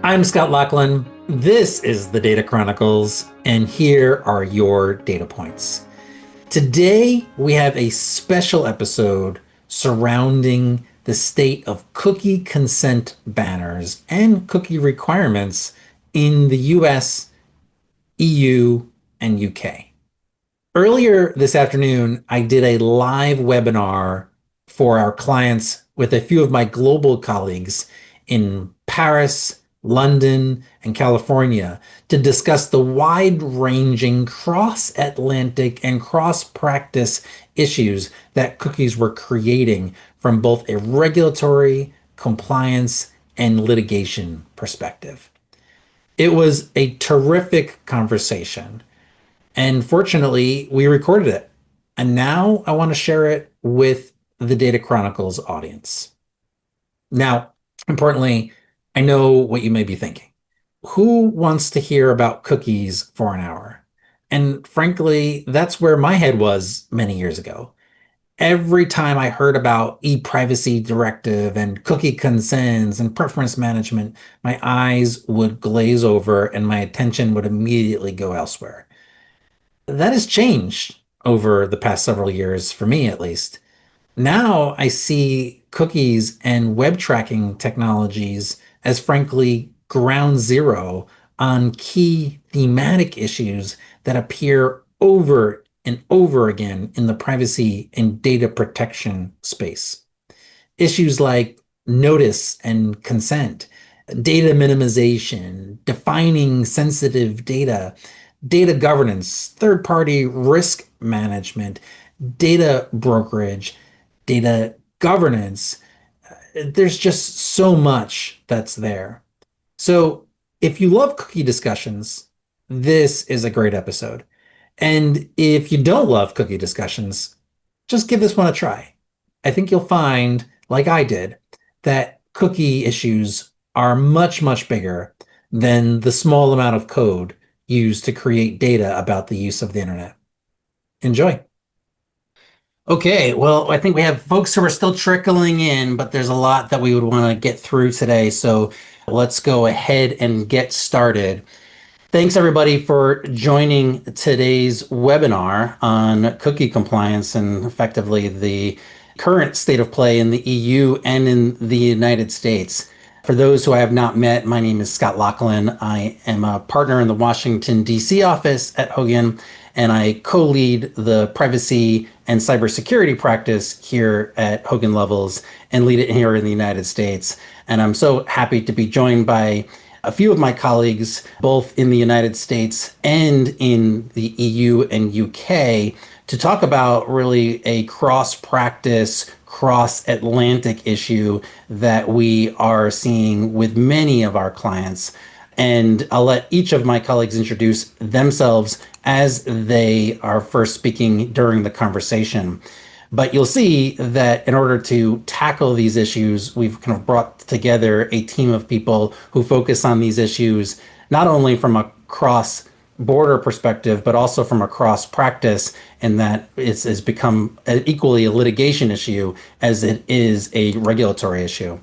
I'm Scott Loughlin. This is the Data Chronicles, and here are your data points. Today, we have a special episode surrounding the state of cookie consent banners and cookie requirements in the US, EU, and UK. Earlier this afternoon, I did a live webinar for our clients with a few of my global colleagues in Paris, London, and California to discuss the wide-ranging cross-Atlantic and cross-practice issues that cookies were creating from both a regulatory, compliance, and litigation perspective. It was a terrific conversation. And fortunately, we recorded it. And now I want to share it with the Data Chronicles audience. Now, importantly, I know what you may be thinking. Who wants to hear about cookies for an hour? And frankly, that's where my head was many years ago. Every time I heard about e-privacy directive and cookie consents and preference management, my eyes would glaze over and my attention would immediately go elsewhere. That has changed over the past several years, for me at least. Now I see cookies and web tracking technologies as frankly ground zero on key thematic issues that appear over and over again in the privacy and data protection space. Issues like notice and consent, data minimization, defining sensitive data, data governance, third-party risk management, data brokerage, data governance. There's just so much that's there. So if you love cookie discussions, this is a great episode. And if you don't love cookie discussions, just give this one a try. I think you'll find, like I did, that cookie issues are much, much bigger than the small amount of code used to create data about the use of the internet. Enjoy. Okay, well, I think we have folks who are still trickling in, but there's a lot that we would want to get through today. So let's go ahead and get started. Thanks everybody for joining today's webinar on cookie compliance and effectively the current state of play in the EU and in the United States. For those who I have not met, my name is Scott Loughlin. I am a partner in the Washington, D.C. office at Hogan, and I co-lead the privacy and cybersecurity practice here at Hogan Lovells and lead it here in the United States. And I'm so happy to be joined by a few of my colleagues, both in the United States and in the EU and UK, to talk about really a cross-practice, cross-Atlantic issue that we are seeing with many of our clients. And I'll let each of my colleagues introduce themselves as they are first speaking during the conversation. But you'll see that in order to tackle these issues, we've kind of brought together a team of people who focus on these issues, not only from a cross-border perspective, but also from a cross-practice, and that it's become equally a litigation issue as it is a regulatory issue.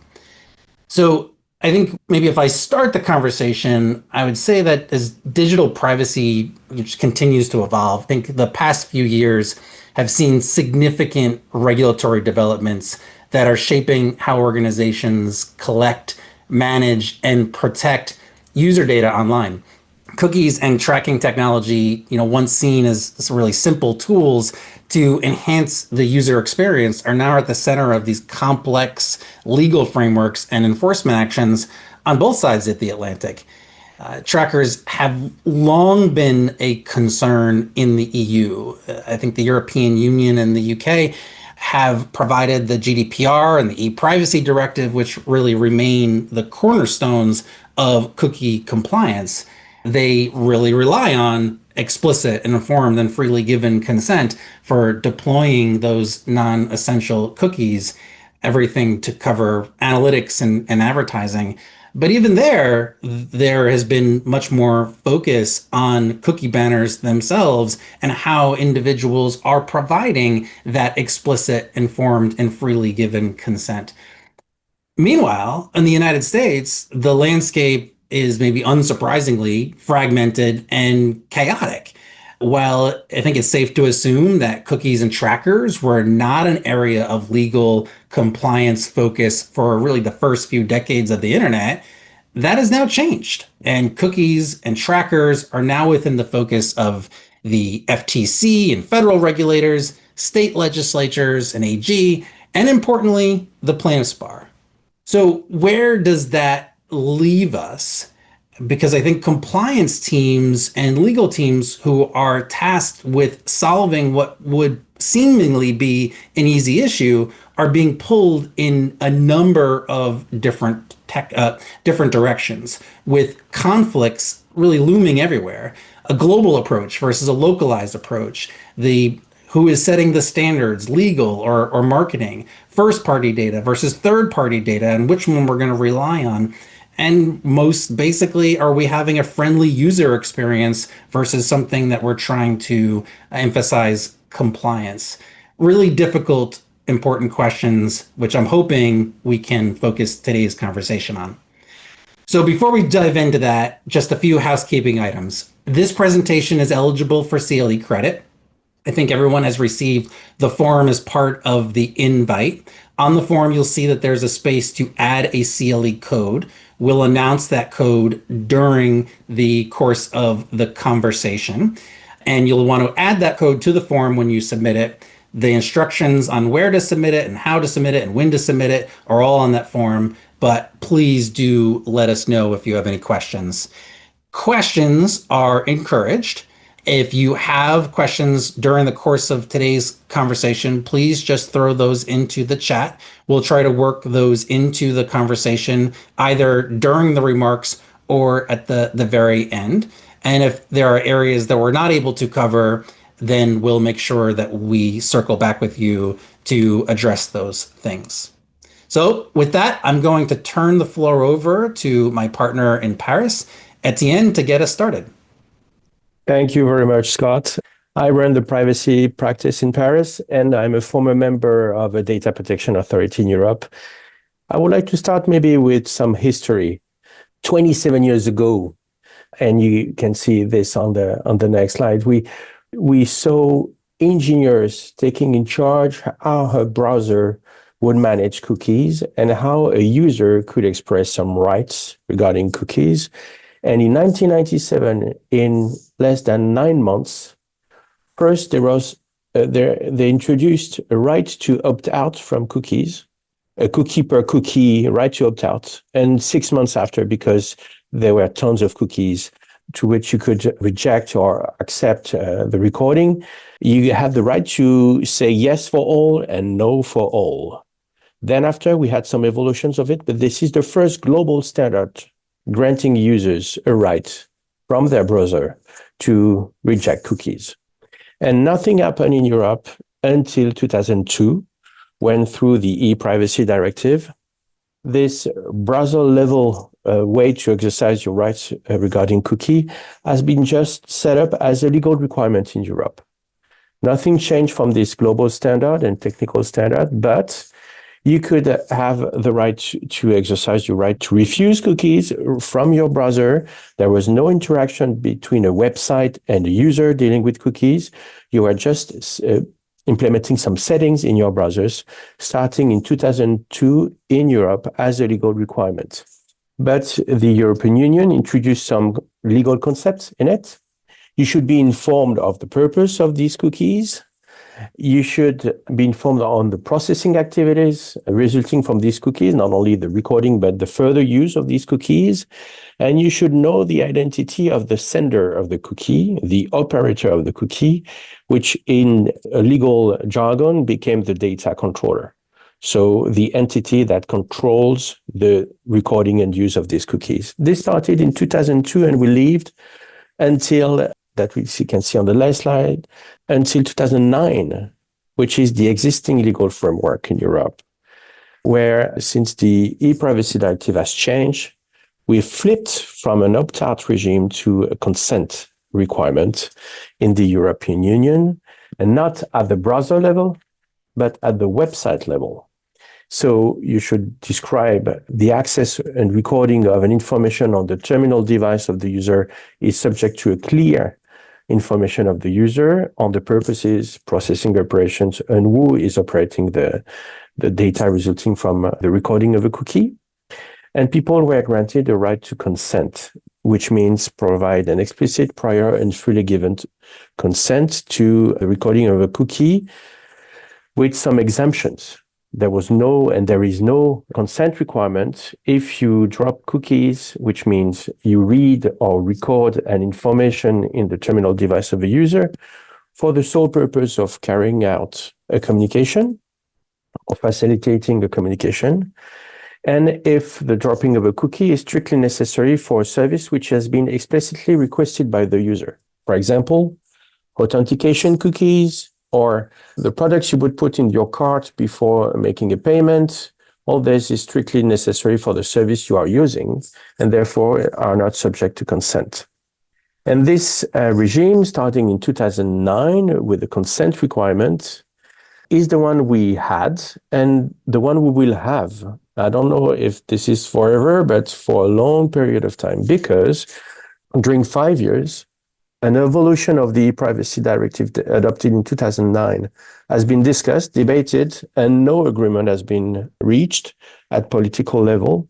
So I think maybe if I start the conversation, I would say that as digital privacy which continues to evolve, I think the past few years have seen significant regulatory developments that are shaping how organizations collect, manage, and protect user data online. Cookies and tracking technology, once seen as really simple tools to enhance the user experience, are now at the center of these complex legal frameworks and enforcement actions on both sides of the Atlantic. Trackers have long been a concern in the EU. I think the European Union and the UK have provided the GDPR and the e-privacy directive, which really remain the cornerstones of cookie compliance. They really rely on explicit and informed and freely given consent for deploying those non-essential cookies, everything to cover analytics and advertising. But even there has been much more focus on cookie banners themselves and how individuals are providing that explicit, informed, and freely given consent. Meanwhile, in the United States, the landscape is maybe unsurprisingly fragmented and chaotic. While I think it's safe to assume that cookies and trackers were not an area of legal compliance focus for really the first few decades of the internet, that has now changed. And cookies and trackers are now within the focus of the FTC and federal regulators, state legislatures and AG, and importantly, the plaintiffs' bar. So, where does that leave us? Because I think compliance teams and legal teams who are tasked with solving what would seemingly be an easy issue are being pulled in a number of different directions, with conflicts really looming everywhere. A global approach versus a localized approach. The who is setting the standards, legal or marketing, first party data versus third party data, and which one we're going to rely on. And most basically, are we having a friendly user experience versus something that we're trying to emphasize compliance? Really difficult, important questions, which I'm hoping we can focus today's conversation on. So before we dive into that, just a few housekeeping items. This presentation is eligible for CLE credit. I think everyone has received the form as part of the invite. On the form, you'll see that there's a space to add a CLE code. We'll announce that code during the course of the conversation. And you'll want to add that code to the form when you submit it. The instructions on where to submit it and how to submit it and when to submit it are all on that form. But please do let us know if you have any questions. Questions are encouraged. If you have questions during the course of today's conversation, please just throw those into the chat. We'll try to work those into the conversation either during the remarks or at the very end. And if there are areas that we're not able to cover, then we'll make sure that we circle back with you to address those things. So with that, I'm going to turn the floor over to my partner in Paris, Etienne, to get us started. Thank you very much, Scott. I run the privacy practice in Paris, and I'm a former member of a data protection authority in Europe. I would like to start maybe with some history. 27 years ago, and you can see this on the next slide, we saw engineers taking in charge how a browser would manage cookies and how a user could express some rights regarding cookies. And in 1997, in less than 9 months, first they introduced a right to opt out from cookies, a cookie per cookie right to opt out. And 6 months after, because there were tons of cookies to which you could reject or accept the recording, you have the right to say yes for all and no for all. Then after, we had some evolutions of it, but this is the first global standard granting users a right from their browser to reject cookies. And nothing happened in Europe until 2002, when through the e-privacy directive, this browser-level way to exercise your rights regarding cookie has been just set up as a legal requirement in Europe. Nothing changed from this global standard and technical standard, but you could have the right to exercise your right to refuse cookies from your browser. There was no interaction between a website and a user dealing with cookies. You are just implementing some settings in your browsers, starting in 2002 in Europe as a legal requirement. But the European Union introduced some legal concepts in it. You should be informed of the purpose of these cookies. You should be informed on the processing activities resulting from these cookies, not only the recording, but the further use of these cookies. And you should know the identity of the sender of the cookie, the operator of the cookie, which in a legal jargon became the data controller. So the entity that controls the recording and use of these cookies. This started in 2002 and we lived until that you can see on the last slide, until 2009, which is the existing legal framework in Europe, where since the e-privacy directive has changed, we flipped from an opt-out regime to a consent requirement in the European Union, and not at the browser level, but at the website level. So you should describe the access and recording of an information on the terminal device of the user is subject to a clear information of the user on the purposes, processing operations, and who is operating the data resulting from the recording of a cookie. And people were granted a right to consent, which means provide an explicit, prior, and freely given consent to the recording of a cookie with some exemptions. There was no, and there is no consent requirement if you drop cookies, which means you read or record an information in the terminal device of a user for the sole purpose of carrying out a communication or facilitating a communication. And if the dropping of a cookie is strictly necessary for a service which has been explicitly requested by the user. For example, authentication cookies, or the products you would put in your cart before making a payment. All this is strictly necessary for the service you are using, and therefore are not subject to consent. And this regime, starting in 2009 with the consent requirement, is the one we had and the one we will have. I don't know if this is forever, but for a long period of time, because during 5 years, an evolution of the privacy directive adopted in 2009 has been discussed, debated, and no agreement has been reached at political level.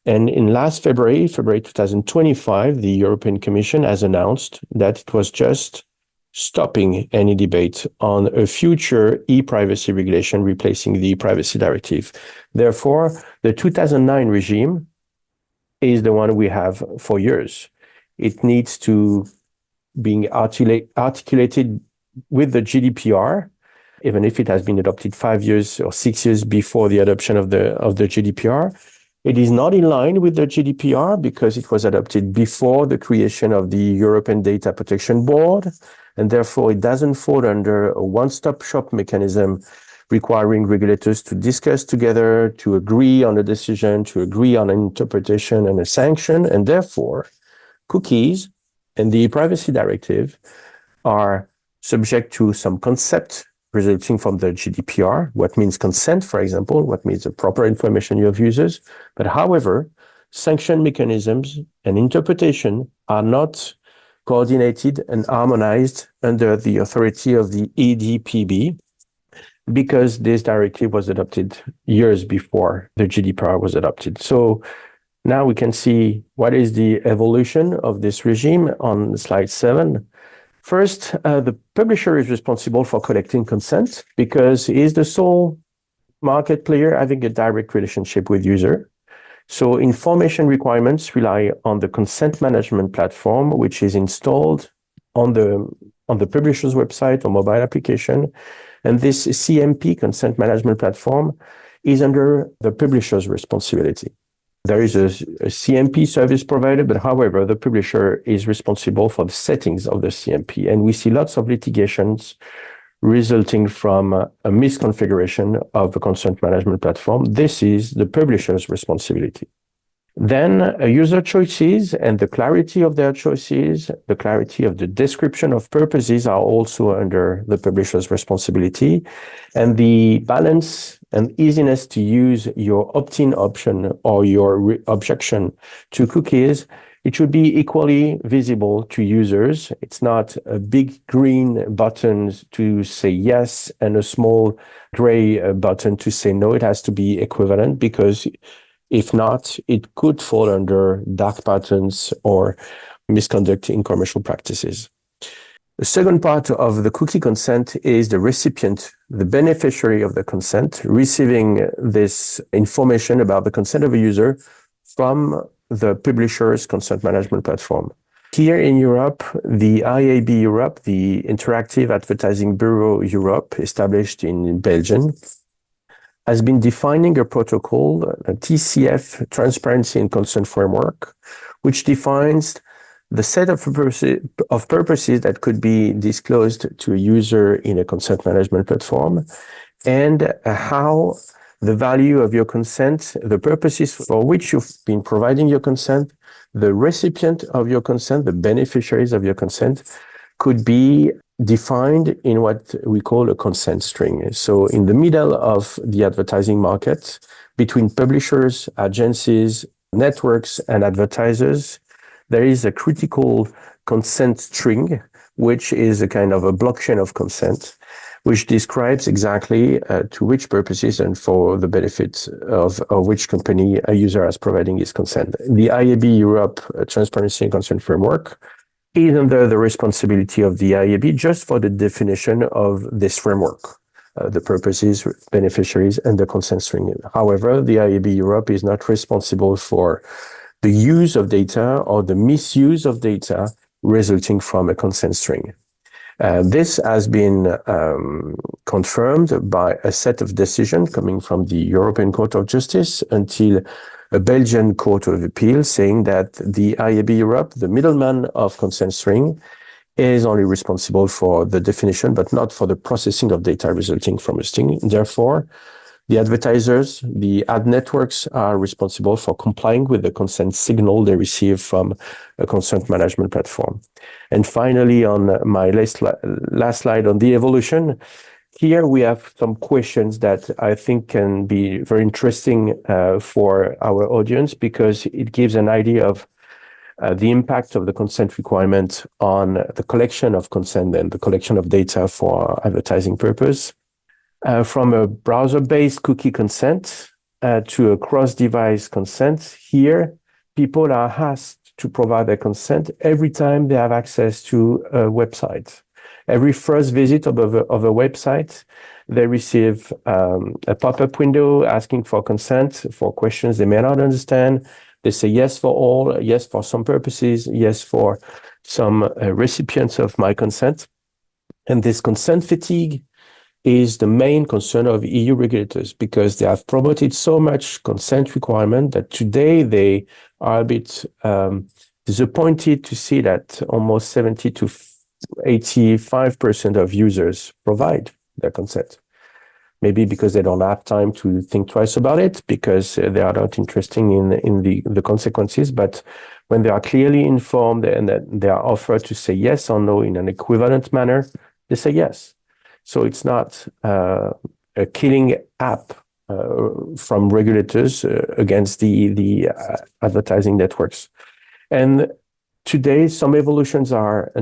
And in last February 2025, the European Commission has announced that it was just stopping any debate on a future e-privacy regulation replacing the privacy directive. Therefore, the 2009 regime is the one we have for years. It needs to being articulated with the GDPR, even if it has been adopted 5 years or 6 years before the adoption of the GDPR. It is not in line with the GDPR because it was adopted before the creation of the European Data Protection Board, and therefore it doesn't fall under a one-stop shop mechanism requiring regulators to discuss together, to agree on a decision, to agree on an interpretation and a sanction, and therefore cookies and the privacy directive are subject to some concept resulting from the GDPR, what means consent, for example, what means the proper information of users. But however, sanction mechanisms and interpretation are not coordinated and harmonized under the authority of the EDPB because this directive was adopted years before the GDPR was adopted. So now we can see what is the evolution of this regime on slide 7. First, the publisher is responsible for collecting consent because he is the sole market player having a direct relationship with user. So information requirements rely on the consent management platform, which is installed on the publisher's website or mobile application. And this CMP, consent management platform, is under the publisher's responsibility. There is a CMP service provider, but however, the publisher is responsible for the settings of the CMP. And we see lots of litigations resulting from a misconfiguration of the consent management platform. This is the publisher's responsibility. Then user choices and the clarity of their choices, the clarity of the description of purposes are also under the publisher's responsibility. And the balance and easiness to use your opt-in option or your objection to cookies, it should be equally visible to users. It's not a big green button to say yes and a small gray button to say no. It has to be equivalent because if not, it could fall under dark patterns or misconduct in commercial practices. The second part of the cookie consent is the recipient, the beneficiary of the consent, receiving this information about the consent of a user from the publisher's consent management platform. Here in Europe, the IAB Europe, the Interactive Advertising Bureau Europe, established in Belgium, has been defining a protocol, a TCF, Transparency and Consent Framework, which defines the set of purposes that could be disclosed to a user in a consent management platform, and how the value of your consent, the purposes for which you've been providing your consent, the recipient of your consent, the beneficiaries of your consent, could be defined in what we call a consent string. So in the middle of the advertising market, between publishers, agencies, networks, and advertisers, there is a critical consent string, which is a kind of a blockchain of consent, which describes exactly to which purposes and for the benefit of which company a user is providing his consent. The IAB Europe Transparency and Consent Framework is under the responsibility of the IAB just for the definition of this framework, the purposes, beneficiaries, and the consent string. However, the IAB Europe is not responsible for the use of data or the misuse of data resulting from a consent string. This has been confirmed by a set of decisions coming from the European Court of Justice until a Belgian Court of Appeal saying that the IAB Europe, the middleman of consent string, is only responsible for the definition, but not for the processing of data resulting from a string. Therefore, the advertisers, the ad networks are responsible for complying with the consent signal they receive from a consent management platform. And finally, on my last slide on the evolution, here we have some questions that I think can be very interesting for our audience because it gives an idea of the impact of the consent requirement on the collection of consent and the collection of data for advertising purpose. From a browser-based cookie consent to a cross-device consent, here people are asked to provide their consent every time they have access to a website. Every first visit of a website, they receive a pop-up window asking for consent for questions they may not understand. They say yes for all, yes for some purposes, yes for some recipients of my consent. And this consent fatigue is the main concern of EU regulators because they have promoted so much consent requirement that today they are a bit disappointed to see that almost 70 to 85% of users provide their consent. Maybe because they don't have time to think twice about it, because they are not interested in the consequences. But when they are clearly informed and that they are offered to say yes or no in an equivalent manner, they say yes. So it's not a killing app from regulators against the advertising networks. And today, some evolutions are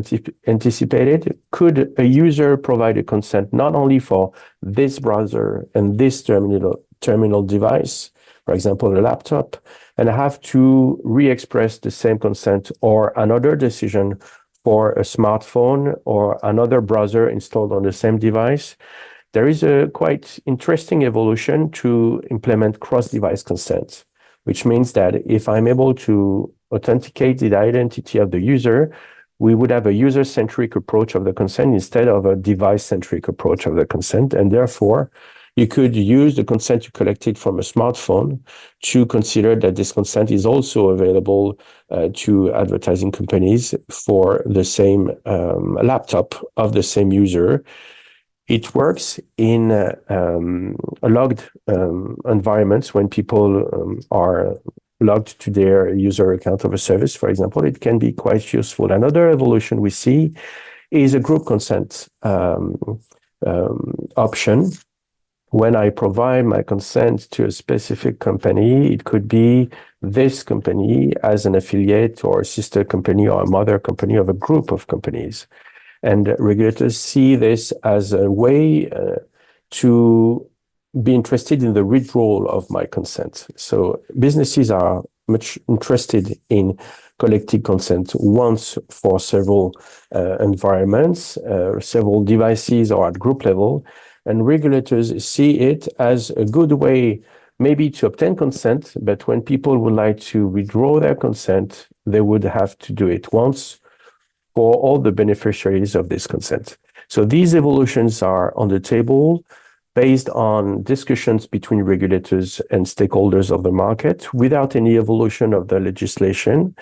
anticipated. Could a user provide a consent not only for this browser and this terminal device, for example, a laptop, and have to re-express the same consent or another decision for a smartphone or another browser installed on the same device? There is a quite interesting evolution to implement cross-device consent, which means that if I'm able to authenticate the identity of the user, we would have a user-centric approach of the consent instead of a device-centric approach of the consent. And therefore, you could use the consent you collected from a smartphone to consider that this consent is also available to advertising companies for the same laptop of the same user. It works in logged environments when people are logged to their user account of a service, for example. It can be quite useful. Another evolution we see is a group consent option. When I provide my consent to a specific company, it could be this company as an affiliate or a sister company or a mother company of a group of companies. And regulators see this as a way to be interested in the withdrawal of my consent. So businesses are much interested in collecting consent once for several environments, several devices or at group level. And regulators see it as a good way maybe to obtain consent, but when people would like to withdraw their consent, they would have to do it once for all the beneficiaries of this consent. So these evolutions are on the table based on discussions between regulators and stakeholders of the market without any evolution of the legislation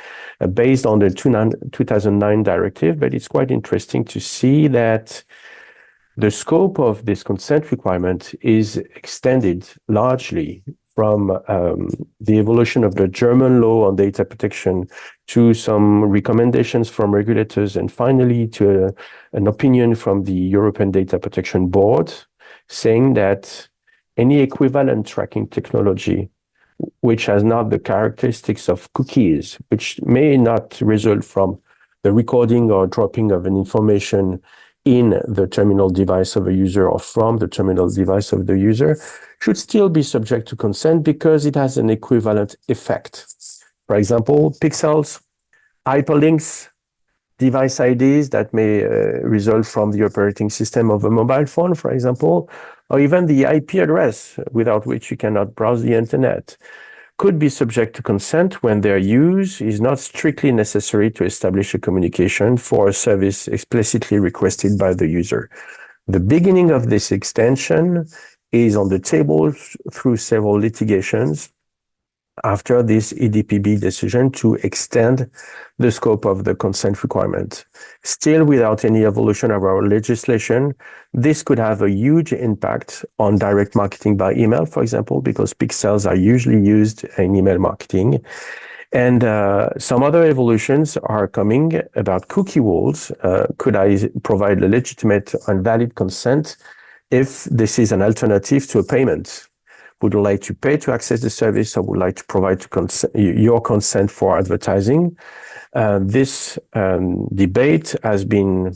based on the 2009 directive. But it's quite interesting to see that the scope of this consent requirement is extended largely from the evolution of the German law on data protection to some recommendations from regulators, and finally to an opinion from the European Data Protection Board saying that any equivalent tracking technology which has not the characteristics of cookies, which may not result from the recording or dropping of an information in the terminal device of a user or from the terminal device of the user, should still be subject to consent because it has an equivalent effect. For example, pixels, hyperlinks, device IDs that may result from the operating system of a mobile phone, for example, or even the IP address without which you cannot browse the internet, could be subject to consent when their use is not strictly necessary to establish a communication for a service explicitly requested by the user. The beginning of this extension is on the table through several litigations after this EDPB decision to extend the scope of the consent requirement. Still, without any evolution of our legislation, this could have a huge impact on direct marketing by email, for example, because pixels are usually used in email marketing. And some other evolutions are coming about cookie walls. Could I provide a legitimate and valid consent if this is an alternative to a payment? Would you like to pay to access the service, or would like to provide your consent for advertising? This debate has been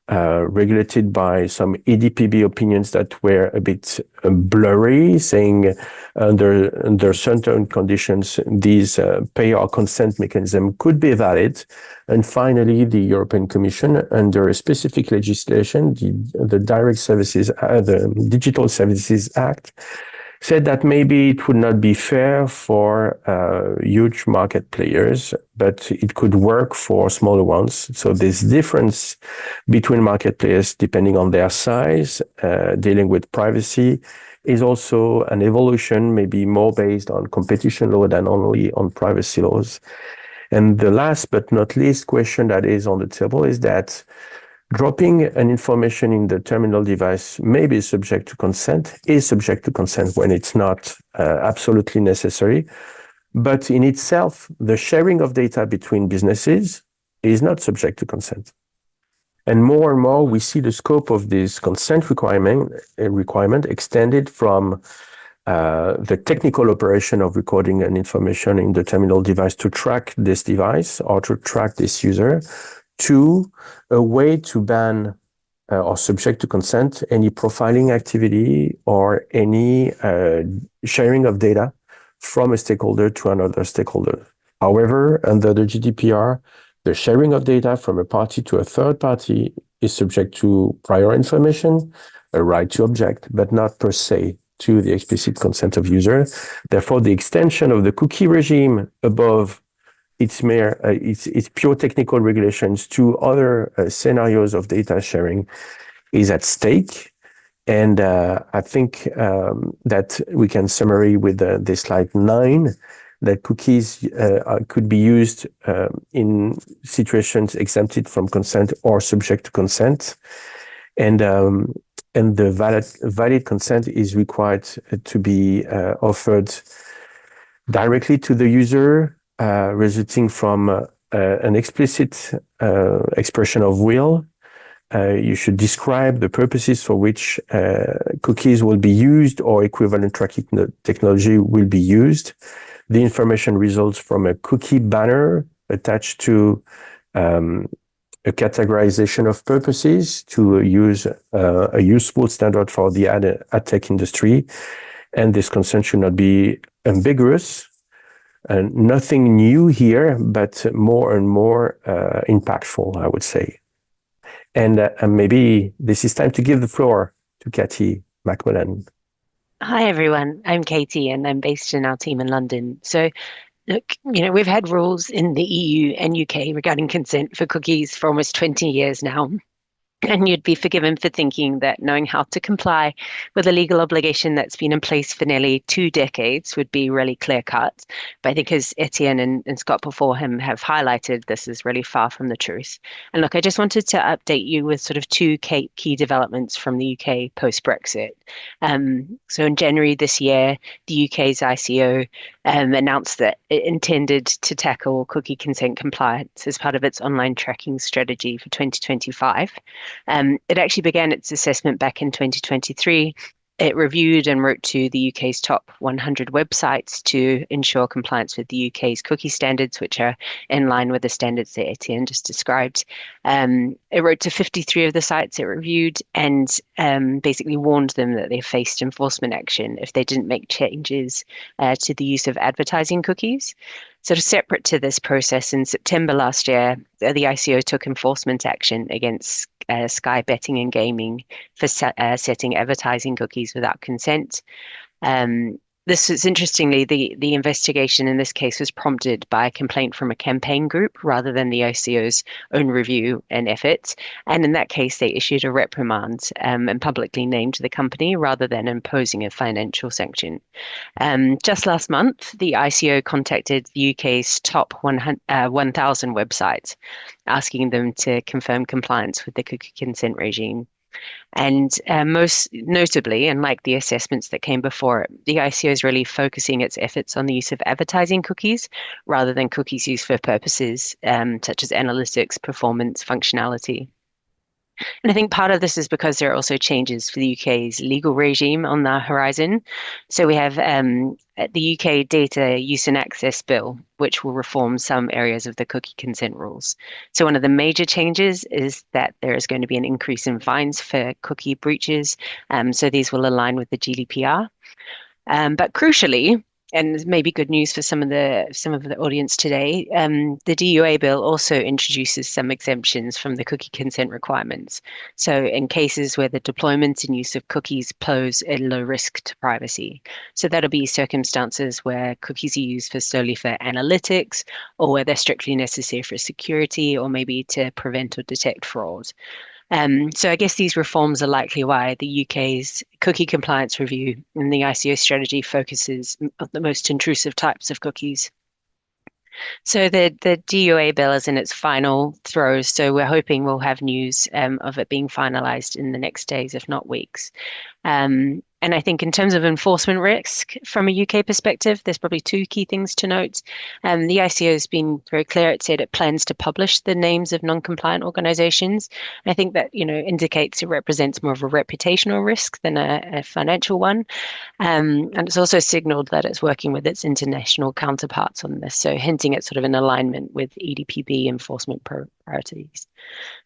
regulated by some EDPB opinions that were a bit blurry, saying under certain conditions, these pay or consent mechanism could be valid. And finally, the European Commission, under a specific legislation, the the Digital Services Act, said that maybe it would not be fair for huge market players, but it could work for smaller ones. So this difference between market players, depending on their size, dealing with privacy, is also an evolution, maybe more based on competition law than only on privacy laws. And the last but not least question that is on the table is that dropping an information in the terminal device may be subject to consent, is subject to consent when it's not absolutely necessary. But in itself, the sharing of data between businesses is not subject to consent. And more, we see the scope of this consent requirement extended from the technical operation of recording an information in the terminal device to track this device or to track this user, to a way to ban or subject to consent any profiling activity or any sharing of data from a stakeholder to another stakeholder. However, under the GDPR, the sharing of data from a party to a third party is subject to prior information, a right to object, but not per se to the explicit consent of user. Therefore, the extension of the cookie regime above its pure technical regulations to other scenarios of data sharing is at stake. And I think that we can summary with this slide 9, that cookies could be used in situations exempted from consent or subject to consent. And the valid consent is required to be offered directly to the user, resulting from an explicit expression of will. You should describe the purposes for which cookies will be used or equivalent tracking technology will be used. The information results from a cookie banner attached to a categorization of purposes to use a useful standard for the ad tech industry. And this consent should not be ambiguous. Nothing new here, but more and more impactful, I would say. And maybe this is time to give the floor to Katie McMullan. Hi, everyone. I'm Katie, and I'm based in our team in London. So, look, we've had rules in the EU and UK regarding consent for cookies for almost 20 years now. And you'd be forgiven for thinking that knowing how to comply with a legal obligation that's been in place for nearly 2 decades would be really clear cut. But I think as Etienne and Scott before him have highlighted, this is really far from the truth. And look, I just wanted to update you with sort of two key developments from the UK post-Brexit. So in January this year, the UK's ICO announced that it intended to tackle cookie consent compliance as part of its online tracking strategy for 2025. It actually began its assessment back in 2023. It reviewed and wrote to the UK's top 100 websites to ensure compliance with the UK's cookie standards, which are in line with the standards that Etienne just described. It wrote to 53 of the sites it reviewed and basically warned them that they faced enforcement action if they didn't make changes to the use of advertising cookies. Sort of separate to this process, in September last year, the ICO took enforcement action against Sky Betting and Gaming for setting advertising cookies without consent. This is interestingly, the investigation in this case was prompted by a complaint from a campaign group rather than the ICO's own review and efforts. And in that case, they issued a reprimand and publicly named the company rather than imposing a financial sanction. Just last month, the ICO contacted the UK's top 1,000 websites, asking them to confirm compliance with the cookie consent regime. And most notably, unlike the assessments that came before it, the ICO is really focusing its efforts on the use of advertising cookies rather than cookies used for purposes such as analytics, performance, functionality. And I think part of this is because there are also changes for the UK's legal regime on the horizon. So we have the UK Data Use and Access Bill, which will reform some areas of the cookie consent rules. So one of the major changes is that there is going to be an increase in fines for cookie breaches. So these will align with the GDPR. But crucially, and maybe good news for some of the audience today, the DUA bill also introduces some exemptions from the cookie consent requirements. So in cases where the deployment and use of cookies pose a low risk to privacy. So that'll be circumstances where cookies are used solely for analytics, or where they're strictly necessary for security, or maybe to prevent or detect fraud. So I guess these reforms are likely why the UK's cookie compliance review and the ICO strategy focuses on the most intrusive types of cookies. So the DUA bill is in its final throes, so we're hoping we'll have news of it being finalised in the next days, if not weeks. And I think in terms of enforcement risk from a UK perspective, there's probably two key things to note. The ICO has been very clear. It said it plans to publish the names of non-compliant organisations. I think that indicates it represents more of a reputational risk than a financial one. And it's also signalled that it's working with its international counterparts on this, so hinting at sort of an alignment with EDPB enforcement priorities.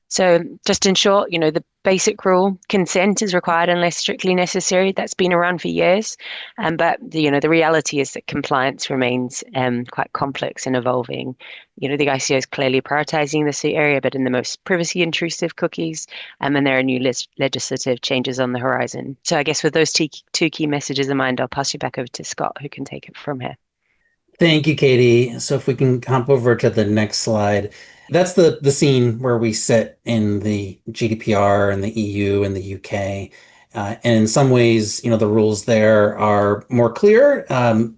So just in short, the basic rule, consent is required unless strictly necessary. That's been around for years. But the reality is that compliance remains quite complex and evolving. The ICO is clearly prioritizing this area, but in the most privacy intrusive cookies, and there are new legislative changes on the horizon. So I guess with those two key messages in mind, I'll pass you back over to Scott, who can take it from here. Thank you, Katie. So if we can hop over to the next slide. That's the scene where we sit in the GDPR and the EU and the UK. And in some ways, the rules there are more clear,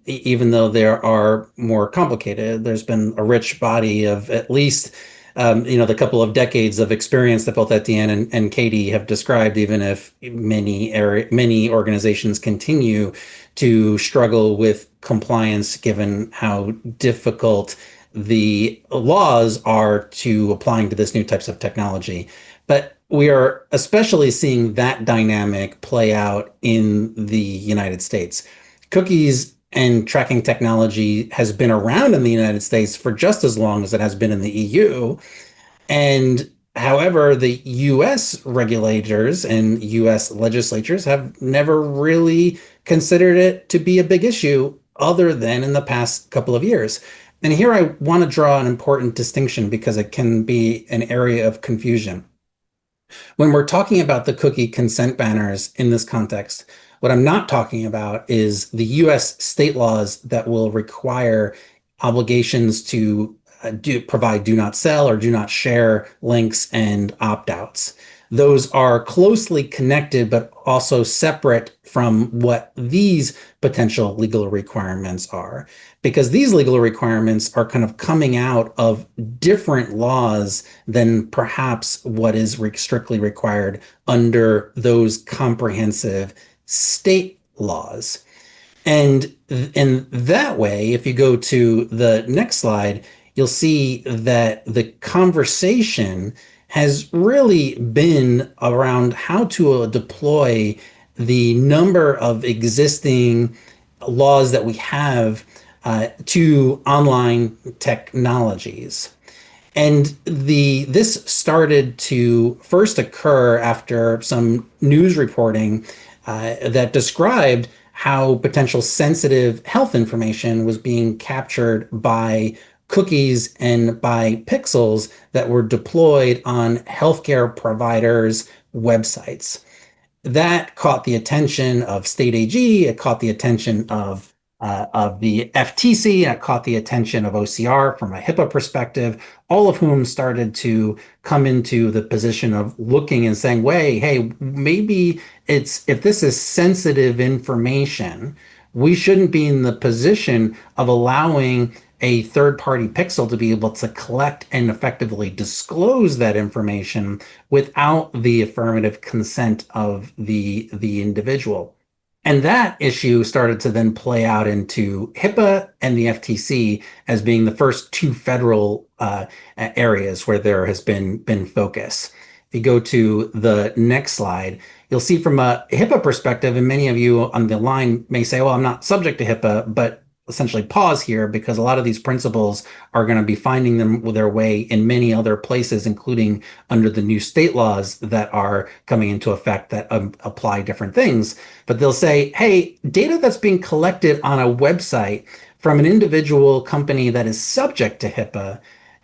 even though they are more complicated. There's been a rich body of at least, the couple of decades of experience that both Etienne and Katie have described, even if many organizations continue to struggle with compliance, given how difficult the laws are to applying to this new types of technology. But we are especially seeing that dynamic play out in the United States. Cookies and tracking technology has been around in the United States for just as long as it has been in the EU. And however, the US regulators and US legislatures have never really considered it to be a big issue other than in the past couple of years. And here I want to draw an important distinction because it can be an area of confusion. When we're talking about the cookie consent banners in this context, what I'm not talking about is the US state laws that will require obligations to provide do not sell or do not share links and opt-outs. those are closely connected, but also separate from what these potential legal requirements are. Because these legal requirements are kind of coming out of different laws than perhaps what is strictly required under those comprehensive state laws. And in that way, if you go to the next slide, you'll see that the conversation has really been around how to deploy the number of existing laws that we have to online technologies. And this started to first occur after some news reporting that described how potential sensitive health information was being captured by cookies and by pixels that were deployed on healthcare providers' websites. That caught the attention of state AG. It caught the attention of the FTC. It caught the attention of OCR from a HIPAA perspective, all of whom started to come into the position of looking and saying, "Wait, hey, maybe if this is sensitive information, we shouldn't be in the position of allowing a third-party pixel to be able to collect and effectively disclose that information without the affirmative consent of the individual." And that issue started to then play out into HIPAA and the FTC as being the first two federal areas where there has been focus. If you go to the next slide, you'll see from a HIPAA perspective, and many of you on the line may say, well, I'm not subject to HIPAA, but essentially pause here because a lot of these principles are going to be finding their way in many other places, including under the new state laws that are coming into effect that apply different things. But they'll say, hey, data that's being collected on a website from an individual company that is subject to HIPAA,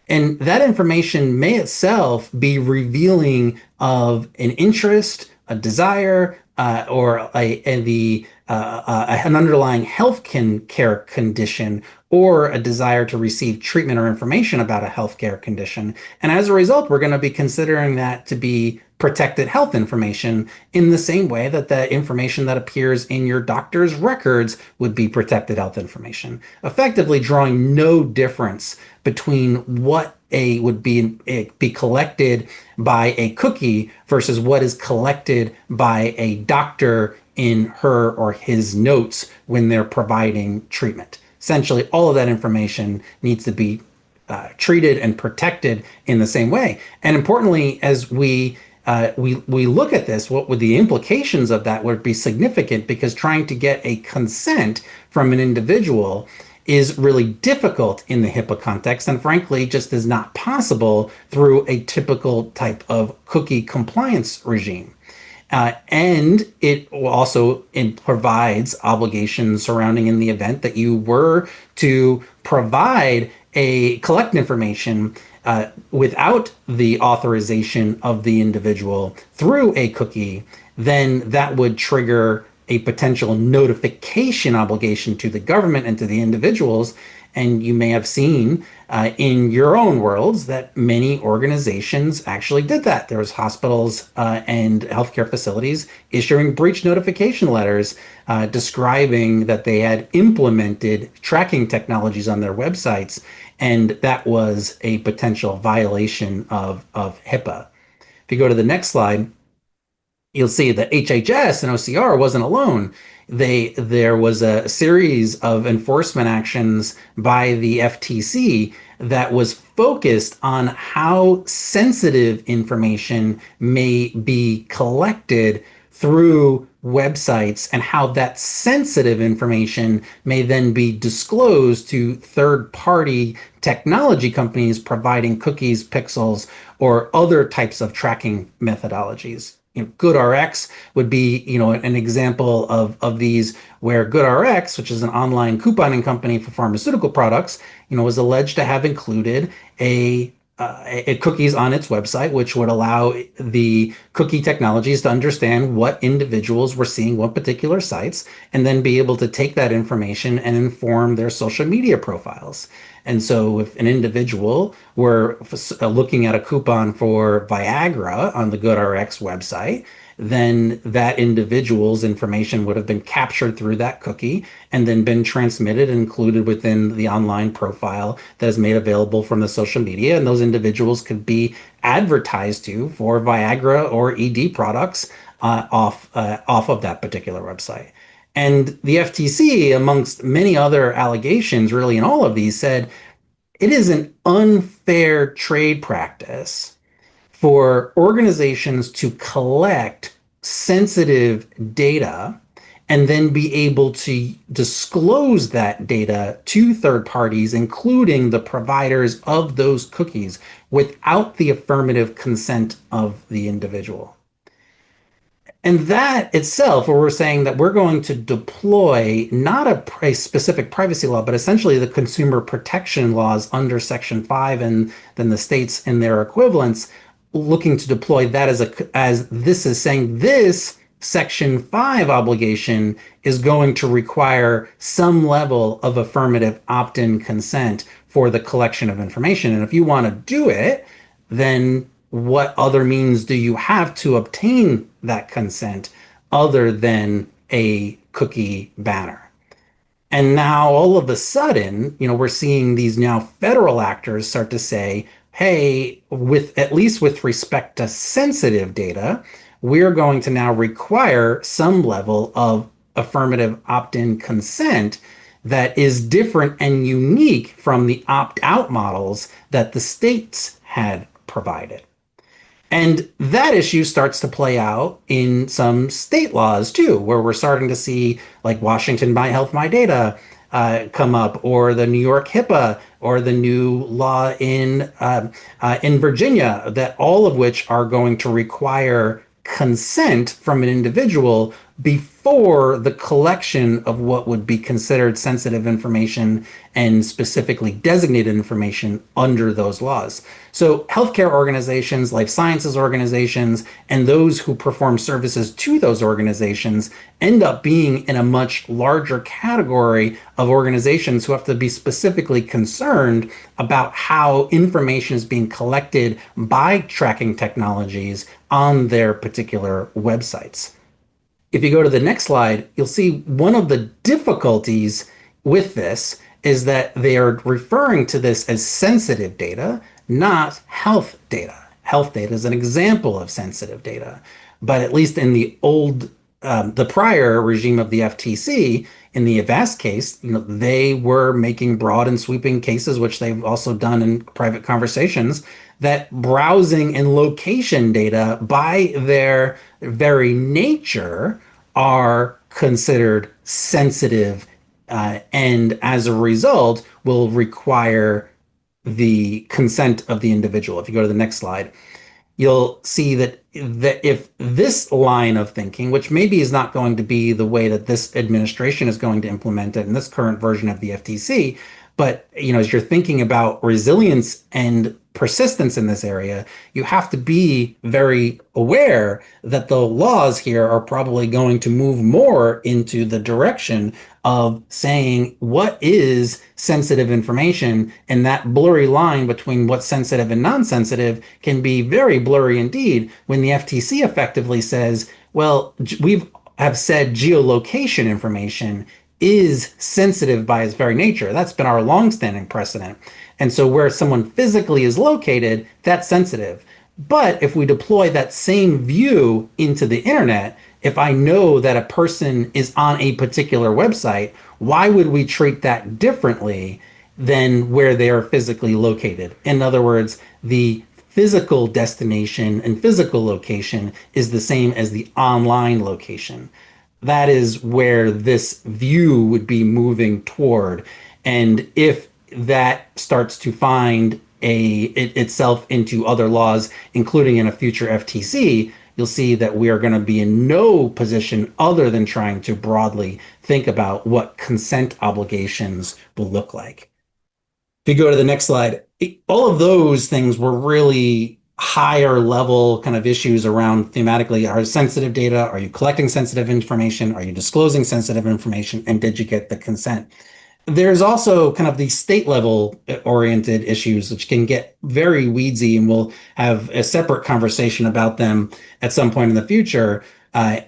and that information may itself be revealing of an interest, a desire, or an underlying health care condition, or a desire to receive treatment or information about a healthcare condition. And as a result, we're going to be considering that to be protected health information in the same way that the information that appears in your doctor's records would be protected health information, effectively drawing no difference between what would be collected by a cookie versus what is collected by a doctor in her or his notes when they're providing treatment. Essentially, all of that information needs to be treated and protected in the same way. And importantly, as we look at this, what would the implications of that would be significant, because trying to get a consent from an individual is really difficult in the HIPAA context, and frankly, just is not possible through a typical type of cookie compliance regime. And it also provides obligations surrounding in the event that you were to collect information without the authorization of the individual through a cookie, then that would trigger a potential notification obligation to the government and to the individuals. And you may have seen in your own worlds that many organizations actually did that. There was hospitals and healthcare facilities issuing breach notification letters describing that they had implemented tracking technologies on their websites, and that was a potential violation of HIPAA. If you go to the next slide, you'll see that HHS and OCR wasn't alone. There was a series of enforcement actions by the FTC that was focused on how sensitive information may be collected through websites and how that sensitive information may then be disclosed to third-party technology companies providing cookies, pixels, or other types of tracking methodologies. GoodRx would be, an example of these, where GoodRx, which is an online couponing company for pharmaceutical products, was alleged to have included a cookies on its website, which would allow the cookie technologies to understand what individuals were seeing what particular sites, and then be able to take that information and inform their social media profiles. And so if an individual were looking at a coupon for Viagra on the GoodRx website, then that individual's information would have been captured through that cookie and then been transmitted and included within the online profile that is made available from the social media. And those individuals could be advertised to for Viagra or ED products off of that particular website. And the FTC, amongst many other allegations, really in all of these, said it is an unfair trade practice for organizations to collect sensitive data and then be able to disclose that data to third parties, including the providers of those cookies, without the affirmative consent of the individual. And that itself, where we're saying that we're going to deploy not a specific privacy law, but essentially the consumer protection laws under Section 5 and then the states and their equivalents, looking to deploy that as this is saying this Section 5 obligation is going to require some level of affirmative opt-in consent for the collection of information. And if you want to do it, then what other means do you have to obtain that consent other than a cookie banner? And now all of a sudden, we're seeing these now federal actors start to say, hey, at least with respect to sensitive data, we're going to now require some level of affirmative opt-in consent that is different and unique from the opt-out models that the states had provided. And that issue starts to play out in some state laws too, where we're starting to see like Washington My Health My Data come up, or the New York HIPAA, or the new law in Virginia, that all of which are going to require consent from an individual before the collection of what would be considered sensitive information and specifically designated information under those laws. So healthcare organizations, life sciences organizations, and those who perform services to those organizations end up being in a much larger category of organizations who have to be specifically concerned about how information is being collected by tracking technologies on their particular websites. If you go to the next slide, you'll see one of the difficulties with this is that they are referring to this as sensitive data, not health data. Health data is an example of sensitive data, but at least in the prior regime of the FTC, in the Avast case, they were making broad and sweeping cases, which they've also done in private conversations, that browsing and location data by their very nature are considered sensitive, and as a result will require the consent of the individual. If you go to the next slide, you'll see that if this line of thinking, which maybe is not going to be the way that this administration is going to implement it in this current version of the FTC, but as you're thinking about resilience and persistence in this area, you have to be very aware that the laws here are probably going to move more into the direction of saying what is sensitive information, and that blurry line between what's sensitive and non-sensitive can be very blurry indeed when the FTC effectively says, well, we have said geolocation information is sensitive by its very nature. That's been our longstanding precedent. And so where someone physically is located, that's sensitive. But if we deploy that same view into the internet, if I know that a person is on a particular website, why would we treat that differently than where they are physically located? In other words, the physical destination and physical location is the same as the online location. That is where this view would be moving toward. And if that starts to find itself into other laws, including in a future FTC, you'll see that we are going to be in no position other than trying to broadly think about what consent obligations will look like. If you go to the next slide, all of those things were really higher level kind of issues around thematically. Are sensitive data? Are you collecting sensitive information? Are you disclosing sensitive information? And did you get the consent? There's also kind of the state level oriented issues, which can get very weedsy, and we'll have a separate conversation about them at some point in the future,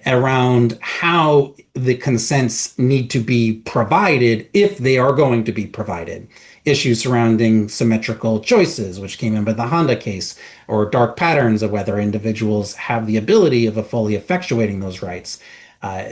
around how the consents need to be provided if they are going to be provided. Issues surrounding symmetrical choices, which came in by the Honda case, or dark patterns of whether individuals have the ability of fully effectuating those rights.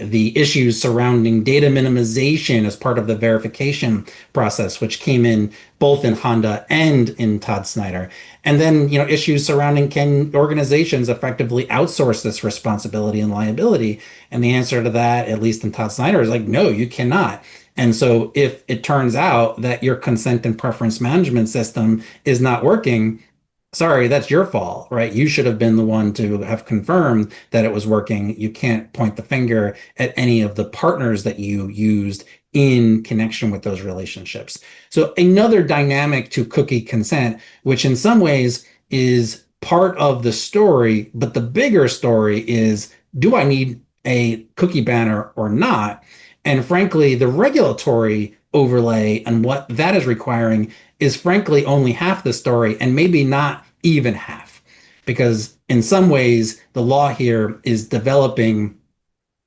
The issues surrounding data minimization as part of the verification process, which came in both in Honda and in Todd Snyder. And then, issues surrounding, can organizations effectively outsource this responsibility and liability? And the answer to that, at least in Todd Snyder, is like, no, you cannot. And so if it turns out that your consent and preference management system is not working, sorry, that's your fault, right? You should have been the one to have confirmed that it was working. You can't point the finger at any of the partners that you used in connection with those relationships. So another dynamic to cookie consent, which in some ways is part of the story, but the bigger story is, do I need a cookie banner or not? And frankly, the regulatory overlay and what that is requiring is frankly only half the story, and maybe not even half, because in some ways the law here is developing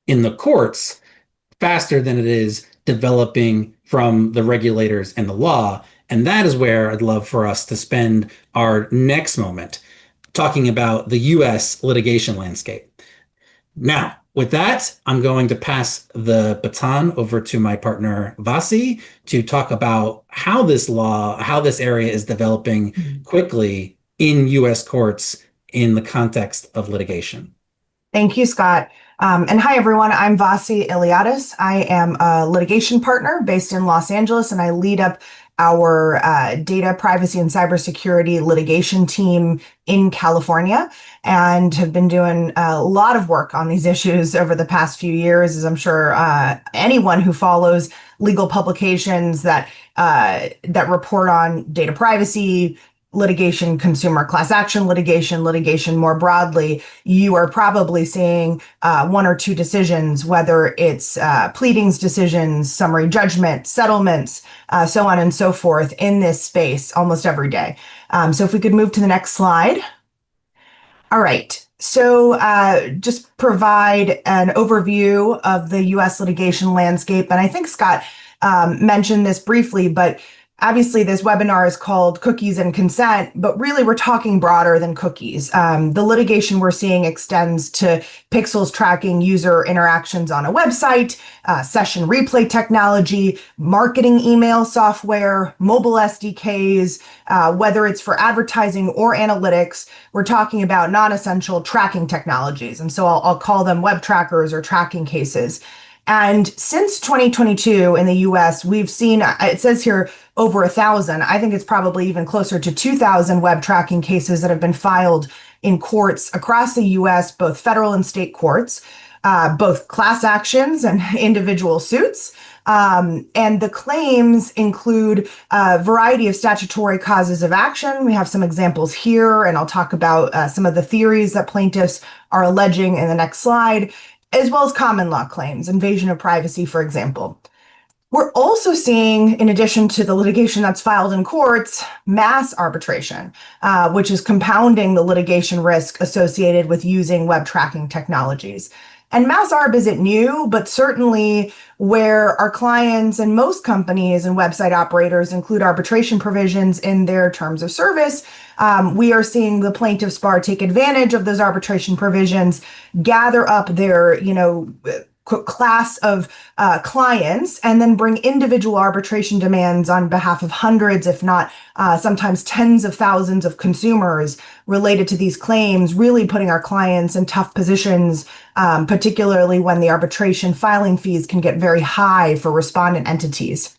in the courts faster than it is developing from the regulators and the law. And that is where I'd love for us to spend our next moment talking about the US litigation landscape. Now, with that, I'm going to pass the baton over to my partner, Vassi, to talk about how this area is developing quickly in US courts in the context of litigation. Thank you, Scott. And hi, everyone. I'm Vassi Iliadis. I am a litigation partner based in Los Angeles, and I lead up our data privacy and cybersecurity litigation team in California, and have been doing a lot of work on these issues over the past few years, as I'm sure anyone who follows legal publications that report on data privacy, litigation, consumer class action litigation more broadly, you are probably seeing one or two decisions, whether it's pleadings decisions, summary judgment, settlements, so on and so forth in this space almost every day. So if we could move to the next slide. All right. So just provide an overview of the U.S. litigation landscape. And I think Scott mentioned this briefly, but obviously, this webinar is called Cookies and Consent, but really we're talking broader than cookies. The litigation we're seeing extends to pixels tracking user interactions on a website, session replay technology, marketing email software, mobile SDKs, whether it's for advertising or analytics. We're talking about non-essential tracking technologies. And so I'll call them web trackers or tracking cases. And since 2022 in the US, we've seen, it says here, over 1,000. I think it's probably even closer to 2,000 web tracking cases that have been filed in courts across the US, both federal and state courts, both class actions and individual suits. And the claims include a variety of statutory causes of action. We have some examples here, and I'll talk about some of the theories that plaintiffs are alleging in the next slide, as well as common law claims, invasion of privacy, for example. We're also seeing, in addition to the litigation that's filed in courts, mass arbitration, which is compounding the litigation risk associated with using web tracking technologies. And mass arb isn't new, but certainly where our clients and most companies and website operators include arbitration provisions in their terms of service, we are seeing the plaintiffs bar take advantage of those arbitration provisions, gather up their, class of clients, and then bring individual arbitration demands on behalf of hundreds, if not sometimes tens of thousands of consumers related to these claims, really putting our clients in tough positions, particularly when the arbitration filing fees can get very high for respondent entities.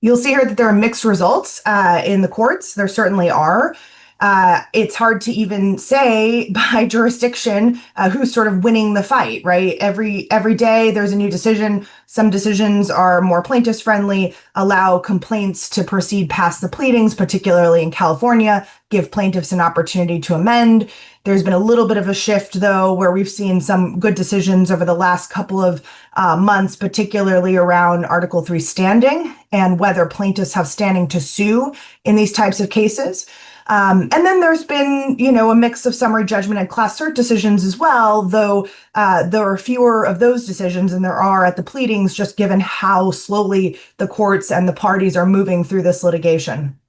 You'll see here that there are mixed results in the courts. There certainly are. it's hard to even say by jurisdiction who's sort of winning the fight, right? Every day there's a new decision. Some decisions are more plaintiffs friendly, allow complaints to proceed past the pleadings, particularly in California, give plaintiffs an opportunity to amend. There's been a little bit of a shift, though, where we've seen some good decisions over the last couple of months, particularly around Article 3 standing and whether plaintiffs have standing to sue in these types of cases. And then there's been, a mix of summary judgment and class cert decisions as well, though there are fewer of those decisions than there are at the pleadings, just given how slowly the courts and the parties are moving through this litigation.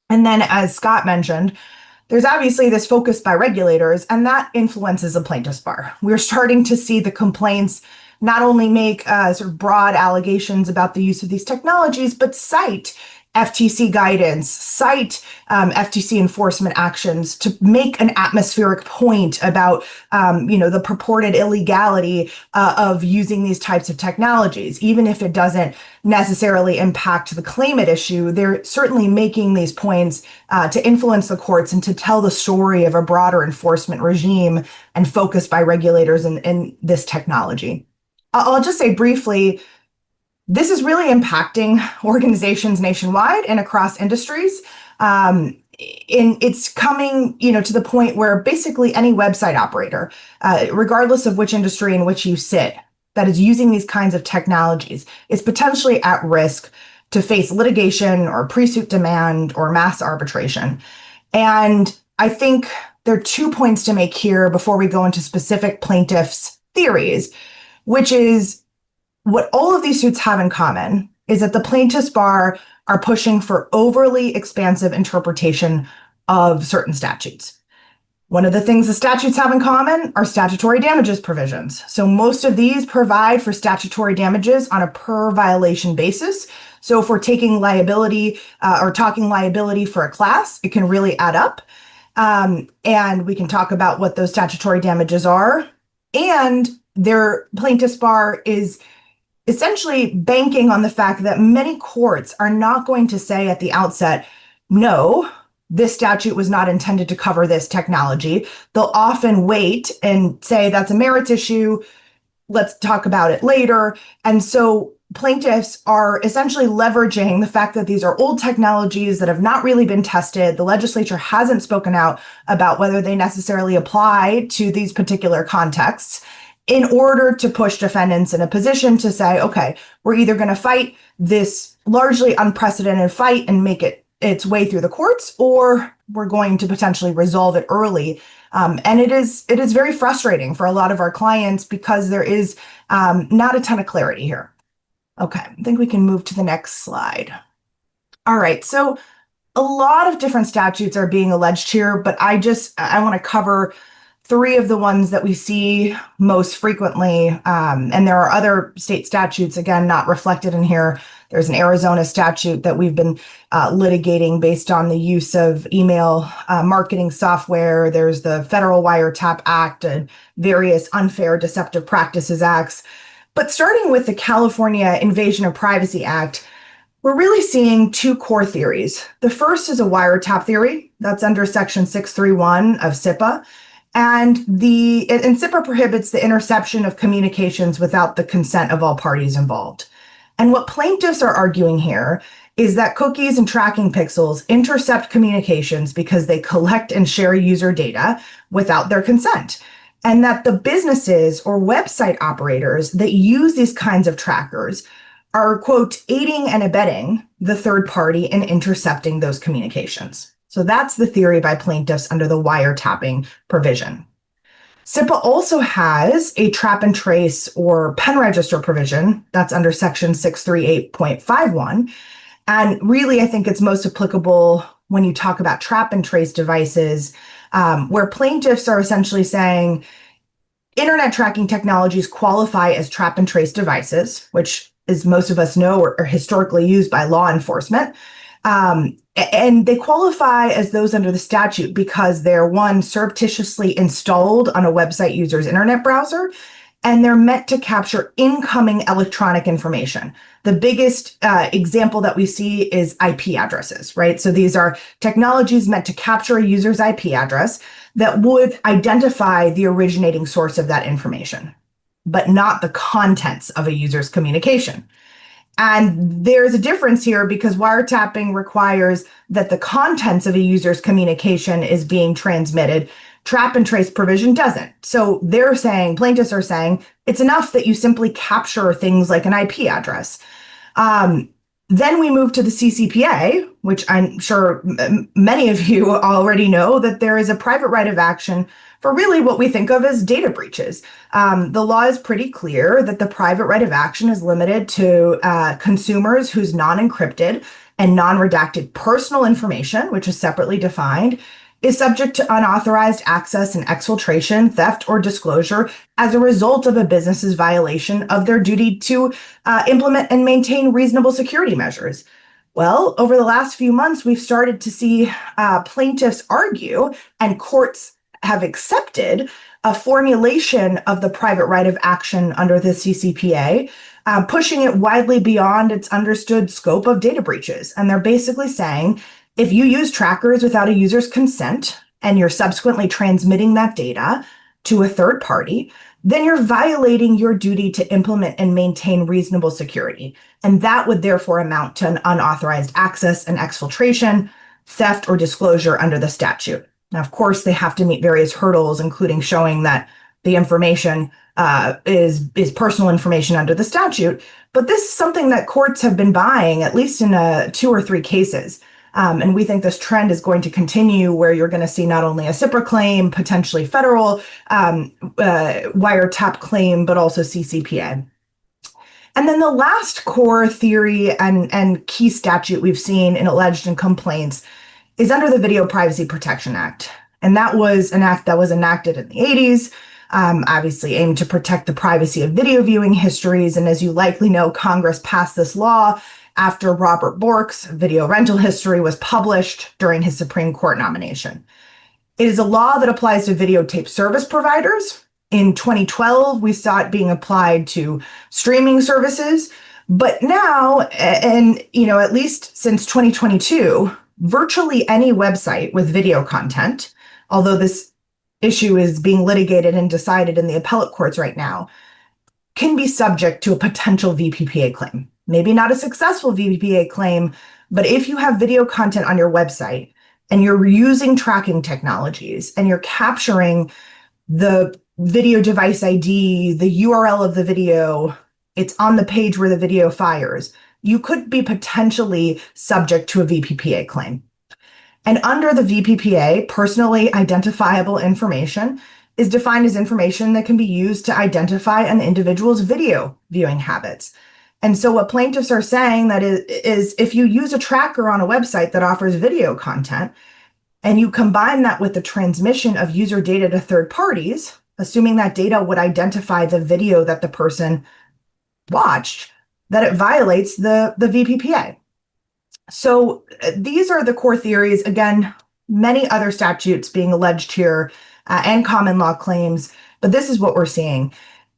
And then, as Scott mentioned, there's obviously this focus by regulators, and that influences the plaintiff's bar. We're starting to see the complaints not only make sort of broad allegations about the use of these technologies, but cite FTC guidance, cite FTC enforcement actions to make an atmospheric point about, the purported illegality of using these types of technologies. Even if it doesn't necessarily impact the claimant issue, they're certainly making these points to influence the courts and to tell the story of a broader enforcement regime and focus by regulators in this technology. I'll just say briefly, this is really impacting organizations nationwide and across industries. It's coming, to the point where basically any website operator, regardless of which industry in which you sit, that is using these kinds of technologies is potentially at risk to face litigation or pre-suit demand or mass arbitration. And I think there are 2 points to make here before we go into specific plaintiffs' theories, which is what all of these suits have in common is that the plaintiffs' bar are pushing for overly expansive interpretation of certain statutes. One of the things the statutes have in common are statutory damages provisions. So most of these provide for statutory damages on a per violation basis. So if we're taking liability or talking liability for a class, it can really add up. And we can talk about what those statutory damages are. And their plaintiffs' bar is essentially banking on the fact that many courts are not going to say at the outset, no, this statute was not intended to cover this technology. They'll often wait and say that's a merits issue. Let's talk about it later. And so plaintiffs are essentially leveraging the fact that these are old technologies that have not really been tested. The legislature hasn't spoken out about whether they necessarily apply to these particular contexts, in order to push defendants in a position to say, okay, we're either going to fight this largely unprecedented fight and make it its way through the courts, or we're going to potentially resolve it early. And it is very frustrating for a lot of our clients because there is not a ton of clarity here. Okay, I think we can move to the next slide. All right, so a lot of different statutes are being alleged here, but I want to cover 3 of the ones that we see most frequently. And there are other state statutes, again, not reflected in here. There's an Arizona statute that we've been litigating based on the use of email marketing software. There's the Federal Wiretap Act and various unfair deceptive practices acts. But starting with the California Invasion of Privacy Act, we're really seeing 2 core theories. The first is a wiretap theory that's under Section 631 of SIPA. And SIPA prohibits the interception of communications without the consent of all parties involved. And what plaintiffs are arguing here is that cookies and tracking pixels intercept communications because they collect and share user data without their consent. And that the businesses or website operators that use these kinds of trackers are, quote, aiding and abetting the third party in intercepting those communications. So that's the theory by plaintiffs under the wiretapping provision. SIPA also has a trap and trace or pen register provision that's under Section 638.51. And really, I think it's most applicable when you talk about trap and trace devices, where plaintiffs are essentially saying internet tracking technologies qualify as trap and trace devices, which, as most of us know, are historically used by law enforcement. And they qualify as those under the statute because they're, 1, surreptitiously installed on a website user's internet browser, and they're meant to capture incoming electronic information. The biggest example that we see is IP addresses, right? So these are technologies meant to capture a user's IP address that would identify the originating source of that information, but not the contents of a user's communication. And there's a difference here because wiretapping requires that the contents of a user's communication is being transmitted. Trap and trace provision doesn't. So plaintiffs are saying, it's enough that you simply capture things like an IP address. Then we move to the CCPA, which I'm sure many of you already know that there is a private right of action for really what we think of as data breaches. The law is pretty clear that the private right of action is limited to consumers whose non-encrypted and non-redacted personal information, which is separately defined, is subject to unauthorized access and exfiltration, theft, or disclosure as a result of a business's violation of their duty to implement and maintain reasonable security measures. Well, over the last few months, we've started to see plaintiffs argue, and courts have accepted a formulation of the private right of action under the CCPA, pushing it widely beyond its understood scope of data breaches. And they're basically saying, if you use trackers without a user's consent and you're subsequently transmitting that data to a third party, then you're violating your duty to implement and maintain reasonable security. And that would therefore amount to an unauthorized access and exfiltration, theft, or disclosure under the statute. Now, of course, they have to meet various hurdles, including showing that the information is personal information under the statute. But this is something that courts have been buying, at least in 2 or 3 cases. And we think this trend is going to continue where you're going to see not only a CIPRA claim, potentially federal wiretap claim, but also CCPA. And then the last core theory and key statute we've seen in alleged and complaints is under the Video Privacy Protection Act. And that was an act that was enacted in the 80s, obviously aimed to protect the privacy of video viewing histories. And as you likely know, Congress passed this law after Robert Bork's video rental history was published during his Supreme Court nomination. It is a law that applies to videotape service providers. In 2012, we saw it being applied to streaming services. But now, and at least since 2022, virtually any website with video content, although this issue is being litigated and decided in the appellate courts right now, can be subject to a potential VPPA claim. Maybe not a successful VPPA claim, but if you have video content on your website and you're using tracking technologies and you're capturing the video device ID, the URL of the video, it's on the page where the video fires, you could be potentially subject to a VPPA claim. And under the VPPA, personally identifiable information is defined as information that can be used to identify an individual's video viewing habits. And so what plaintiffs are saying that is if you use a tracker on a website that offers video content and you combine that with the transmission of user data to third parties, assuming that data would identify the video that the person watched, that it violates the VPPA. So these are the core theories. Again, many other statutes being alleged here and common law claims, but this is what we're seeing.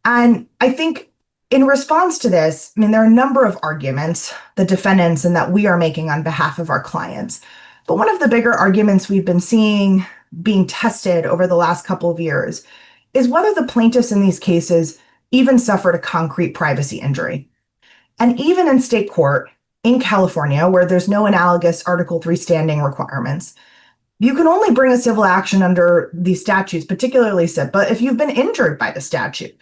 And I think in response to this, there are a number of arguments the defendants and that we are making on behalf of our clients. But one of the bigger arguments we've been seeing being tested over the last couple of years is whether the plaintiffs in these cases even suffered a concrete privacy injury. And even in state court in California, where there's no analogous Article 3 standing requirements, you can only bring a civil action under these statutes, particularly SIPA, if you've been injured by the statute.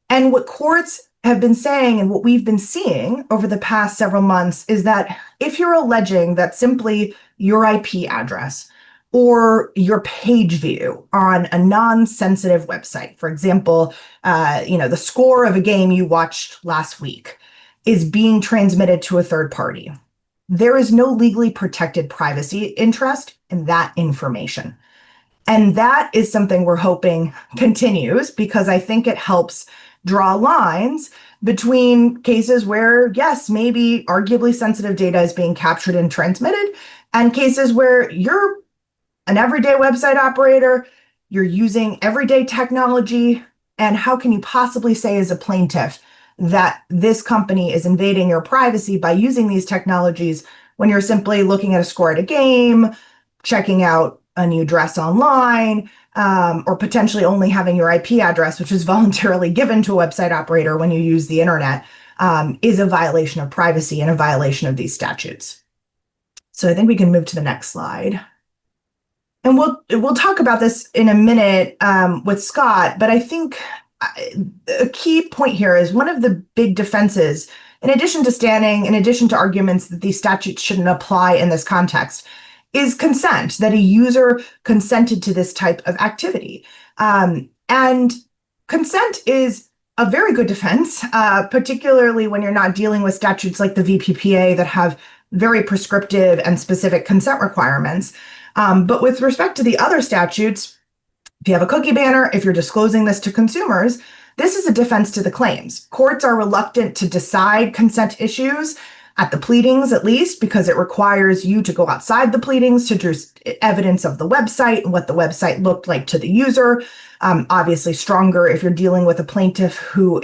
And what courts have been saying and what we've been seeing over the past several months is that if you're alleging that simply your IP address or your page view on a non-sensitive website, for example, the score of a game you watched last week is being transmitted to a third party, there is no legally protected privacy interest in that information. And that is something we're hoping continues because I think it helps draw lines between cases where, yes, maybe arguably sensitive data is being captured and transmitted, and cases where you're an everyday website operator, you're using everyday technology, And how can you possibly say as a plaintiff that this company is invading your privacy by using these technologies when you're simply looking at a score at a game, checking out a new dress online, or potentially only having your IP address, which is voluntarily given to a website operator when you use the internet, is a violation of privacy and a violation of these statutes. So I think we can move to the next slide. And we'll talk about this in a minute with Scott, but I think a key point here is one of the big defenses, in addition to standing, in addition to arguments that these statutes shouldn't apply in this context, is consent, that a user consented to this type of activity. And consent is a very good defense, particularly when you're not dealing with statutes like the VPPA that have very prescriptive and specific consent requirements. But with respect to the other statutes, if you have a cookie banner, if you're disclosing this to consumers, this is a defense to the claims. Courts are reluctant to decide consent issues at the pleadings, at least, because it requires you to go outside the pleadings to produce evidence of the website and what the website looked like to the user. Obviously stronger if you're dealing with a plaintiff who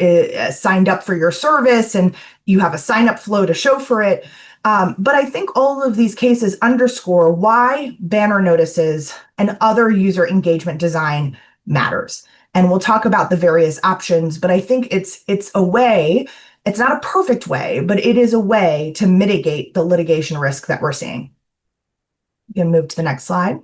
signed up for your service and you have a sign-up flow to show for it. But I think all of these cases underscore why banner notices and other user engagement design matters. And we'll talk about the various options, but I think it's a way, it's not a perfect way, but it is a way to mitigate the litigation risk that we're seeing. You can move to the next slide.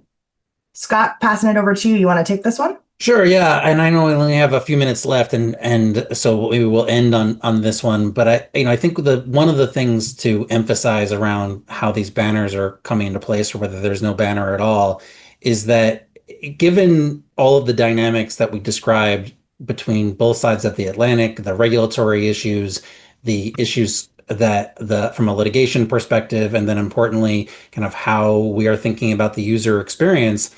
Scott, passing it over to you. You want to take this one? Sure, yeah, and I know we only have a few minutes left, and so maybe we'll end on this one. But I think one of the things to emphasize around how these banners are coming into place, or whether there's no banner at all, is that given all of the dynamics that we described between both sides of the Atlantic, the regulatory issues, the issues that from a litigation perspective, and then importantly, kind of how we are thinking about the user experience.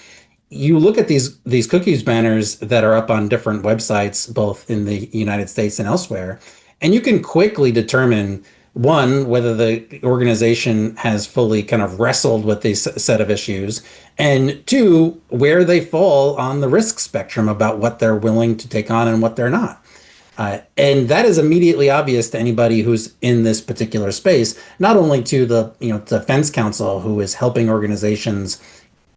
You look at these cookies banners that are up on different websites, both in the United States and elsewhere, and you can quickly determine, one, whether the organization has fully kind of wrestled with this set of issues, and two, where they fall on the risk spectrum about what they're willing to take on and what they're not. And that is immediately obvious to anybody who's in this particular space, not only to the defense counsel who is helping organizations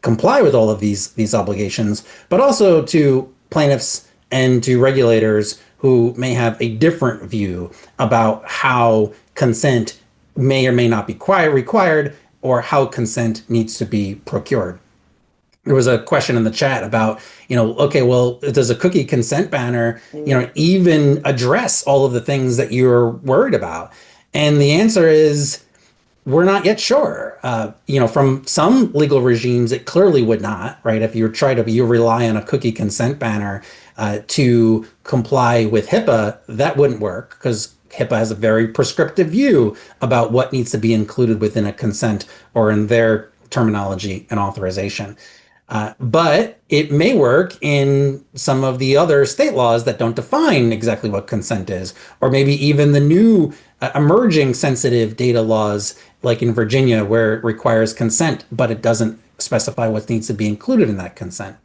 comply with all of these obligations, but also to plaintiffs and to regulators who may have a different view about how consent may or may not be required, or how consent needs to be procured. There was a question in the chat about, okay, well, does a cookie consent banner, even address all of the things that you're worried about? And the answer is, we're not yet sure. From some legal regimes, it clearly would not, right? If you rely on a cookie consent banner to comply with HIPAA, that wouldn't work, because HIPAA has a very prescriptive view about what needs to be included within a consent, or in their terminology, an authorization. But it may work in some of the other state laws that don't define exactly what consent is, or maybe even the new emerging sensitive data laws, like in Virginia, where it requires consent, but it doesn't specify what needs to be included in that consent.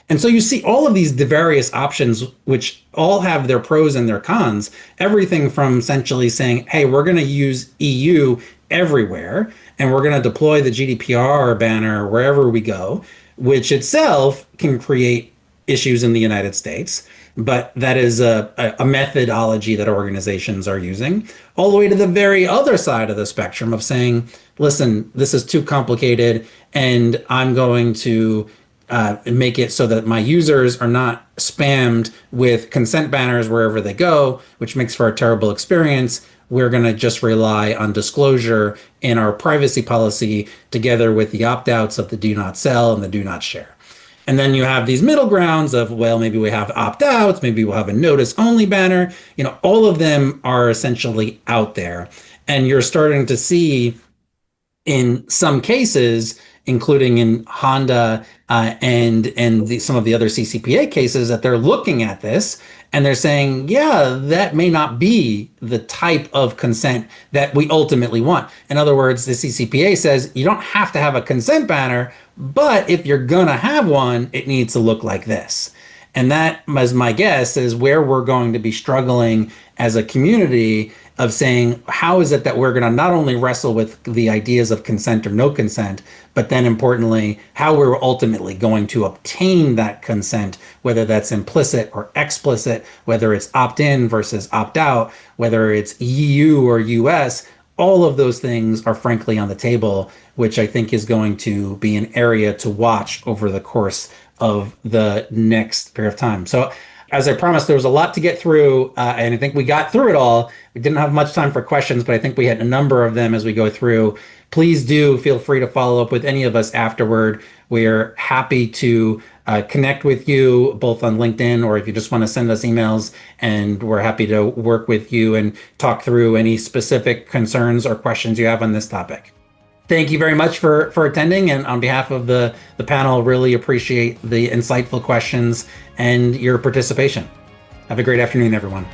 And so you see all of these various options, which all have their pros and their cons, everything from essentially saying, hey, we're going to use EU everywhere, and we're going to deploy the GDPR banner wherever we go, which itself can create issues in the United States. But that is a methodology that organizations are using, all the way to the very other side of the spectrum of saying, listen, this is too complicated, and I'm going to make it so that my users are not spammed with consent banners wherever they go, which makes for a terrible experience. We're going to just rely on disclosure in our privacy policy, together with the opt-outs of the do not sell and the do not share. And then you have these middle grounds of, well, maybe we have opt-outs, maybe we'll have a notice-only banner. All of them are essentially out there. And you're starting to see in some cases, including in Honda and some of the other CCPA cases, that they're looking at this and they're saying, yeah, that may not be the type of consent that we ultimately want. In other words, the CCPA says you don't have to have a consent banner, but if you're gonna have one, it needs to look like this. And that, as my guess, is where we're going to be struggling as a community of saying, how is it that we're going to not only wrestle with the ideas of consent or no consent, but then importantly, how we're ultimately going to obtain that consent, whether that's implicit or explicit, whether it's opt-in versus opt-out, whether it's EU or US, all of those things are frankly on the table, which I think is going to be an area to watch over the course of the next period of time. So as I promised, there was a lot to get through, and I think we got through it all. We didn't have much time for questions, but I think we had a number of them as we go through. Please do feel free to follow up with any of us afterward. We're happy to connect with you both on LinkedIn, or if you just want to send us emails, and we're happy to work with you and talk through any specific concerns or questions you have on this topic. Thank you very much for attending, and on behalf of the panel, really appreciate the insightful questions and your participation. Have a great afternoon, everyone.